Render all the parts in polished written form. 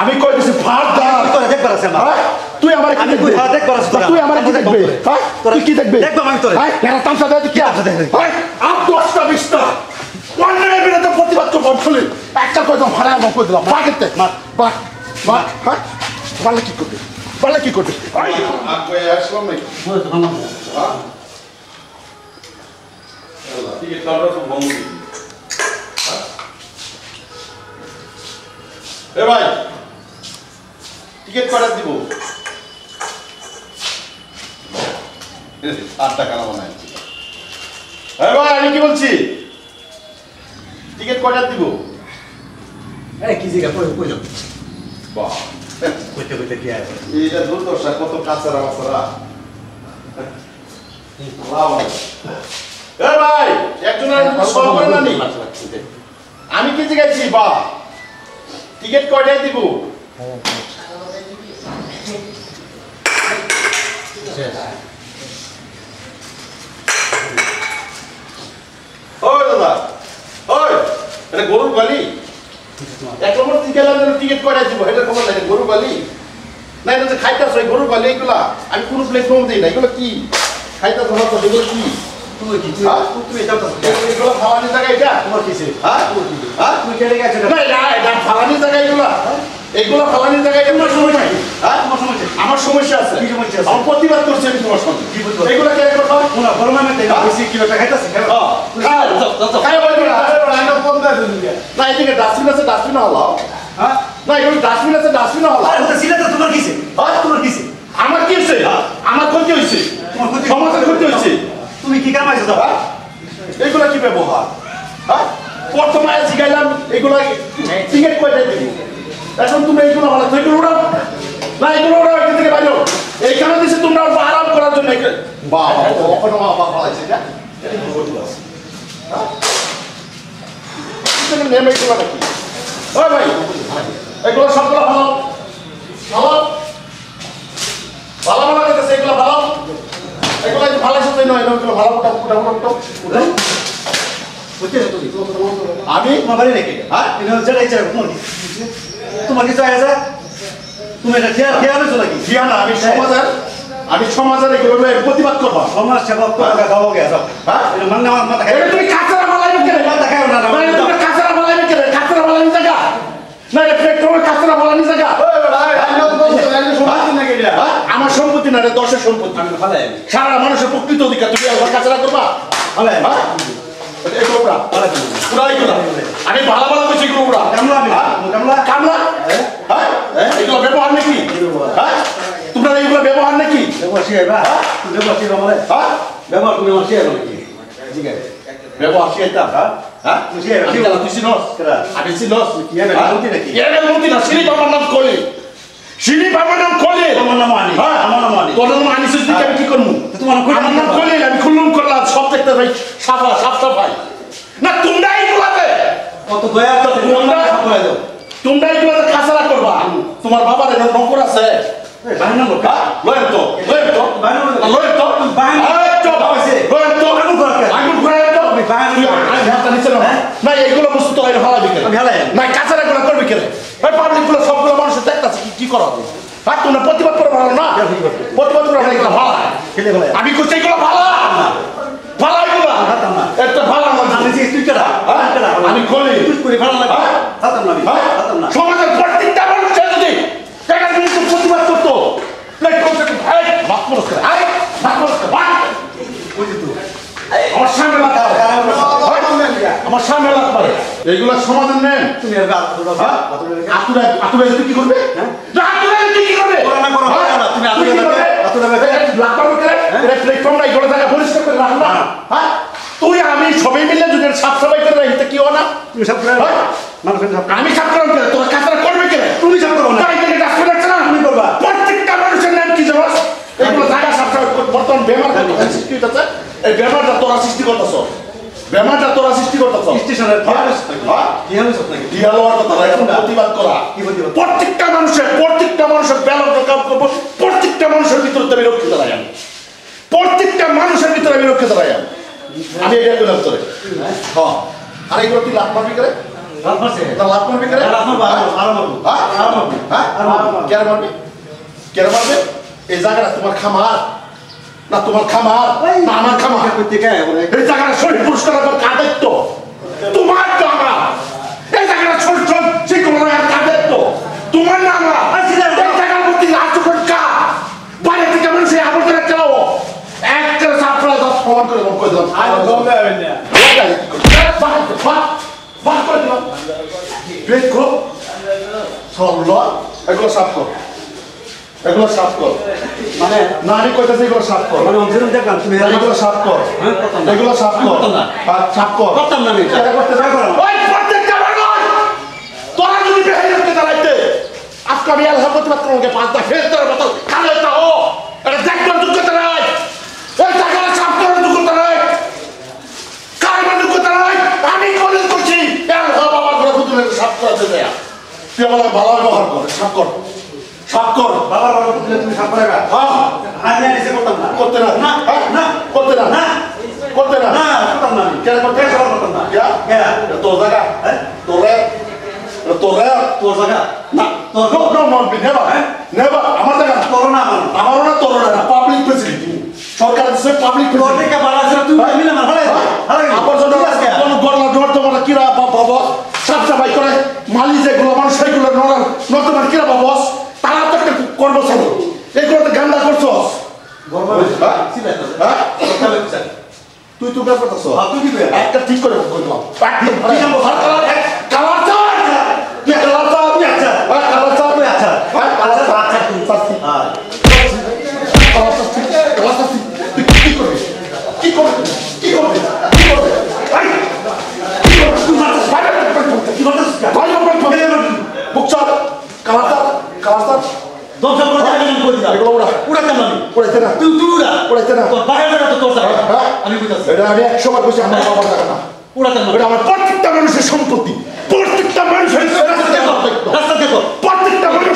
আমি কই দিছি ভাত দাও তোরা দেখবার আছে আমার তুই আমারে কি দেখবি দেখবার আছে তুই আমারে কি দেখবি হ্যাঁ তুই কি দেখবি দেখবা আমি তোরে হ্যাঁ কেন তামসা দেয় কি আছে দেখ হ্যাঁ আর 10টা 20টা অন্যায়ের বিরুদ্ধে প্রতিবাদ করব বলি একটা কই দাও ভাড়া আমাকে কই দিলাম বাগেতে মা হ্যাঁ বলে কি করবি বলে কি করবি আর কই আসলাম নাকি বল তো না হ্যাঁ ঠিক আছে তারপর তো বন্ধ এ ভাই টিকিট কটা দিব 8 টাকা না বানাই এ ভাই আমি কি বলছি টিকিট কটা দিব আরে কি জায়গা কই যাও বাহ কইতে কইতে কি আছে এটা দুর্দশা কত কাঁচারা মাছরা লাভ এ ভাই একজন সব করে না নি আমি কি জিগাইছি বাহ টিকিট কয়টায় দিব ওই দাদা ওই এটা গরুর গালি এক নম্বর টিকিট কয়টায় দিব এটা খবর নাই গরুর গালি না এটা যে খাইতাছ ওই গরুর গালি এগুলা আমি কোনো প্লেটফর্ম দিই না এগুলো কি খাইতাছ ভালো তো এগুলো কি তুমি কি তুমি যাও তো এগুলো ফালানি জায়গা এটা তোমার কিছে হ্যাঁ হ্যাঁ তুমি কেড়ে গেছো না এটা ফালানি জায়গা এগুলো ফালানি জায়গা তোমার সমস্যা কি হ্যাঁ তোমার সমস্যা আমার সমস্যা আছে কি সমস্যা আছে আমি প্রতিবাদ করছি আমি তোমার সঙ্গে কি প্রতিবাদ এগুলো কে করবা কোনা গরমে দেই বেশি কিলোটা খাইতাছে হ্যাঁ খাই বলবি না রান্না বন্ধ করে দিন না এদিকে ডাস্টবিন আছে ডাস্টবিন হলো হ্যাঁ না এগুলো ডাস্টবিন আছে ডাস্টবিন হলো আরে ওটা সিলেট তোমার কিছে তোমার কিছে আমার কি হইছে আমার ক্ষতি হইছে তোমার ক্ষতি সমাজের ক্ষতি হইছে তুমি কি কামাইছো দাও এগুলো কি ব্যবহার হ্যাঁ প্রথমে শিখাইলাম এগুলো টিকিট কয়টা দিব এখন তুমি এইগুলো ভালো তুই এগুলো উড়াও না এগুলো উড়াও এখান থেকে বাইরে এইখানে দিছি তোমরা আরাম করার জন্য বাহ ওখানে বাবা ভালাইছে না নেমে এগুলো নাকি ওই ভাই এগুলো সবগুলো ভালো ভালো ভালো ভালো লাগতেছে এগুলো ভালো এগুলো ভালো সাথে নয় এগুলো ভালো উঠা আমি তোমার বাড়ি নাকি হ্যাঁ এটা যেটা ইচ্ছা তোমার কি তোমার কিছু আছে তুমি এটা খেয়াল হয়েছো নাকি জিয়া না আমি সমাজের এগুলো প্রতিবাদ করবো সমাজ সেবক গাও গে যাও হ্যাঁ এটা মানে আমার মাথা খাই তুমি কাঁচারা বালাইবে কেন মাথা খাই না তুমি কাঁচারা বালাইবে কেন কাঁচারা বালাইনি জায়গা না এটা প্লেটফর্মে কাঁচারা বালাইনি জায়গা আমার সম্পত্তি না এটা দশের সম্পত্তি আমি ভালো সারা মানুষের প্রকৃত অধিকার তুমি একবার কাঁচারা করবা ভালো আমি ভালো ভালো বেশি এগুলো উড়া কামলা হ্যাঁ এগুলো ব্যবহার নাকি হ্যাঁ তোমরা এগুলো ব্যবহার নাকি ব্যবহার তুমি আমার শিয়ার নাকি ঠিক আছে ব্যবহার শিখাইতাম হ্যাঁ তুই শিয়ার তুই চিনস আমি চিনস কি হবে মন্ত্রী নাকি মন্ত্রী না শ্রী বাবার নাম কলি শ্রী বাবার নাম কলি আমার নাম আনি আমার নাম আনি তোর নাম আনিস দিকে আমি কি করবো তোমার নাম কলি আমি খুল্লুম করলাম সব দেখতে ভাই সাফা সাফ সাফাই না তোমরা এইগুলাতে কত দয়া করতে তোমরা এইগুলাতে কাঁচারা করবা তোমার বাবার এর নকর আছে বাহিনী লোক লয়েন তো আগুন ঘুরাই তো না এইগুলো বস্তু তো ভালো বিকেল না কাঁচারা গুলো করবে কেন পাবলিক গুলো সবগুলো মানুষের দেখতেছে কি করা হবে আর তোমরা প্রতিবাদ করে ভালো না প্রতিবাদ করে ভালো আমি করছি এগুলো ভালো ভালো এগুলো একটা ভালো আমি করি সমাজের প্রত্যেকটা মানুষ যদি টাকার বিরুদ্ধে প্রতিবাদ করতো আমার সামনে আমার সামনে লাগবে এইগুলা সমাধান নেন তুমি আতুরা কি করবে কি করবে তুই আমি সবাই মিলে যদি সাফ সাফাই করে রাখি কি না আমি সাফ করাম কেন তোর কাজটা করবে কেন তুমি সাফ করো না তুমি করবা প্রত্যেকটা মানুষের নাম কি জানো এগুলো জায়গা সাফ সাফাই বর্তমান বেমার সৃষ্টি হচ্ছে এই বেমারটা তোরা সৃষ্টি করতেছ বেমারটা তোরা সৃষ্টি করতেছ স্টেশনের প্রতিবাদ করা প্রত্যেকটা মানুষের প্রত্যেকটা মানুষের ভিতরে আমি রক্ষিত রাই আমি প্রত্যেকটা মানুষের ভিতরে আমি রক্ষিত রাই আমি এটা করলাম তোরে হ্যাঁ আর এইগুলো তুই লাভ মারবি করে লাভ মারবি করে কেন মারবে? কেন মারবে? এই জায়গাটা তোমার খামার না? তোমার খামার না আমার খামার? এই জায়গাটা শরীর পুরস্কার কার দায়িত্ব? তোমার তো আমার। এই জায়গাটা ছোট ছোট যে কোনো কার দায়িত্ব? তোমার না আমার। এই জায়গার মধ্যে আচরণ কার? বাইরে থেকে মানুষের আবর্জনা চাও একটা সাপ্লাই দশ প্রমাণ করে করে দিলাম। এগুলো সাফ কর, এগুলো সাফ কর। মানে না আমি কইতাছি এগুলো সাফ কর। মানে অঞ্চল দেখলাম তুমি এগুলো সাফ কর, এগুলো সাফ কর, সাফ কর। করতাম না আমি করতে না করো ওই প্রত্যেকটা মানুষ তোরা যদি বেহাই করতে দাঁড়াইতে আজকে আমি আল্লাহ প্রতিবাদ করবো পাঁচটা ফের তোর মতো কালো এটা ও এটা দেখবার যোগ্যতা নাই, এই টাকাটা সাফ করার যোগ্যতা নাই, কারবার যোগ্যতা নাই। আমি কলেজ করছি আল্লাহ বাবার ঘরে পুতুলে সাফ করাতে দেয়া তুই আমার ভালো ব্যবহার কর, সাফ কর, সাফ কর। বাবার বাবা তুমি সাপ করে গা হ্যাঁ আমি এসে করতাম না করতে না, না না করতে না, না করতে না, না করতাম না আমি কেন করতে করতাম না क्या क्या তোর জায়গা তোরে তোরে তোর জায়গা না তোর no no no never never আমার জায়গা তোর না আমারও না তোর না পাবলিক ফেসিলিটি সরকার দিচ্ছে পাবলিক তোর থেকে বাড়া আছে তুই আমি না হারাই হারাই আবর্জনা কোন গরলা ধর তোমার কিরা বাবা সাফ সাফাই করে মালি যেগুলো মানুষ সেইগুলো নর্দমার কিরা বাবা তারা তো একটা কর্মচারী এগুলো তো গান্দা করছো তুই তো ব্যাপার করছো তুই কি করে একটা ঠিক করে বললাম কালার চাই তুই কালার চাই তুই আচ্ছা কালার চাই তুই আচ্ছা কালার চাই আচ্ছা তুই সাথী কালার চাই কালার চাই তুই কি করবি কি করবি কি করবি কি করবি এই কি করবি তুই মারছিস বাইরে কি করছিস বাইরে বুকচা কালার চাই কালার চাই দশ করে আমি কই দিলাম এগুলো উড়া উড়াতাম আমি উড়াইতে না তুই তুই উড়া উড়াইতে না তোর বাইরে জায়গা তো তোর জায়গা আমি কইতাছি এটা আমি 100 বার কইছি আমার বাবার জায়গা না উড়াতাম না এটা আমার প্রত্যেকটা মানুষের সম্পত্তি প্রত্যেকটা মানুষের রাস্তা দেখো প্রত্যেকটা মানুষের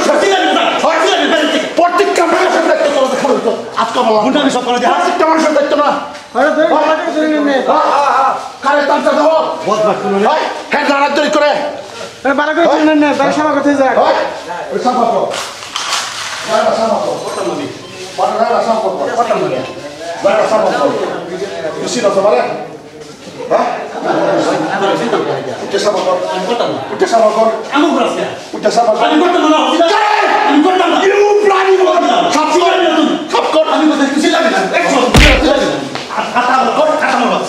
প্রত্যেকটা মানুষের দায়িত্ব তোরা দেখানো হতো আজকে আমার কোনটা আমি সব করে দিই প্রত্যেকটা মানুষের দায়িত্ব না কারে তামসা দেবো বদমাশ শুনো না হ্যাঁ লড়াই করে বারা করে শুনেন না বারা সভা করতে যায় ওই সাফা করো বাইরে সাফা করো বাইরে সাফা করো বাইরে সাফা করো খুশি না সবাই হ্যাঁ উঠে সাফা কর উঠে সাফা কর আমি রাস্তা উঠে সাফা কর আমি করতাম না আমি করতাম না ইউ প্লানিং সব কর সব কর আমি কথা কিছু লাগে না এক সব খাতা কর খাতা মার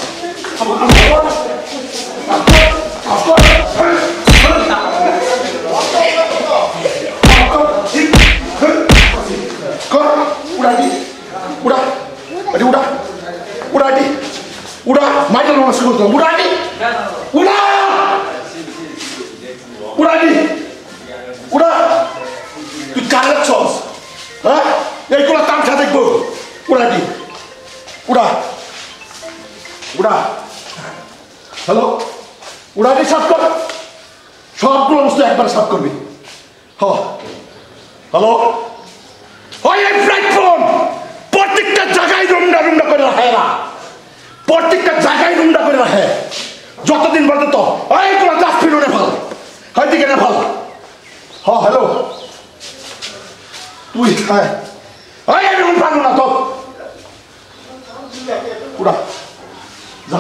তুই কারে ছস হ্যাঁ এইগুলো তামসা দেখবো উড়াটি উড়া উড়া হ্যালো উড়াটি সাফ কর সবগুলো বস্তু একবার সাফ করবি হ্যালো ওই প্ল্যাটফর্ম প্রত্যেকটা জায়গায় রুমডা রুমডা করে রাখে না প্রত্যেকটা জায়গায় রুমডা করে রাখে যতদিন পর্যন্ত এইগুলো ডাস্টবিন ওরে ভালো হয়তো কেন ভালো হ্যালো তুই হ্যাঁ ওই আমি রুম পাবো না তো উড়া যা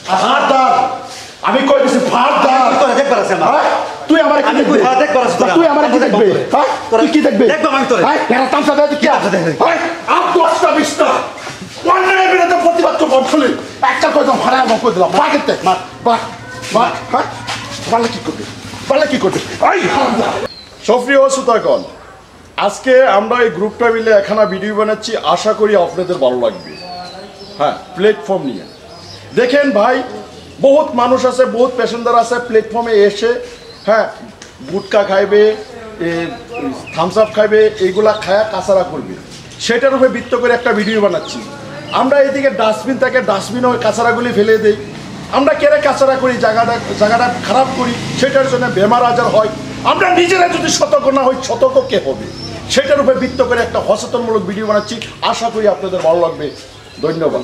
ভারদার আমি কই দিছি ভারদার তোরা দেখবার আছে আমার তুই আমার কি দেখবি দেখবার আছে তুই আমার কি দেখবি হ্যাঁ তুই কি দেখবি দেখবো আমি তোরে হ্যাঁ এরা তামসা দেয় কি আছে দেখ হ্যাঁ আপ 10টা 20টা অন্যায়ের বিরুদ্ধে প্রতিবাদ করবো শুনি একটা কইতাম ভাড়া আমার কই দিলাম বাগেতে মা হ্যাঁ পারলে কি করবি পারলে কি করবি এই সফরিয় সুতাগণ আজকে আমরা এই গ্রুপটা মিলে একখানা ভিডিও বানাচ্ছি আশা করি আপনাদের ভালো লাগবে হ্যাঁ প্ল্যাটফর্ম নিয়ে দেখেন ভাই বহুত মানুষ আছে বহুত প্যাসেঞ্জার আছে প্ল্যাটফর্মে এসে হ্যাঁ গুটকা খাইবে থামস আপ খাইবে এইগুলা খায়া কাঁচারা করবে সেটার উপরে ভিত্তি করে একটা ভিডিও বানাচ্ছি আমরা এদিকে ডাস্টবিন থাকে ডাস্টবিনে ওই কাঁচারাগুলি ফেলে দিই আমরা কেড়ে কাঁচারা করি জায়গাটা খারাপ করি সেটার জন্য বেমার আজার হয় আমরা নিজেরা যদি সতর্ক না হই সতর্ক কে হবে সেটার উপরে ভিত্তি করে একটা সচেতনমূলক ভিডিও বানাচ্ছি আশা করি আপনাদের ভালো লাগবে ধন্যবাদ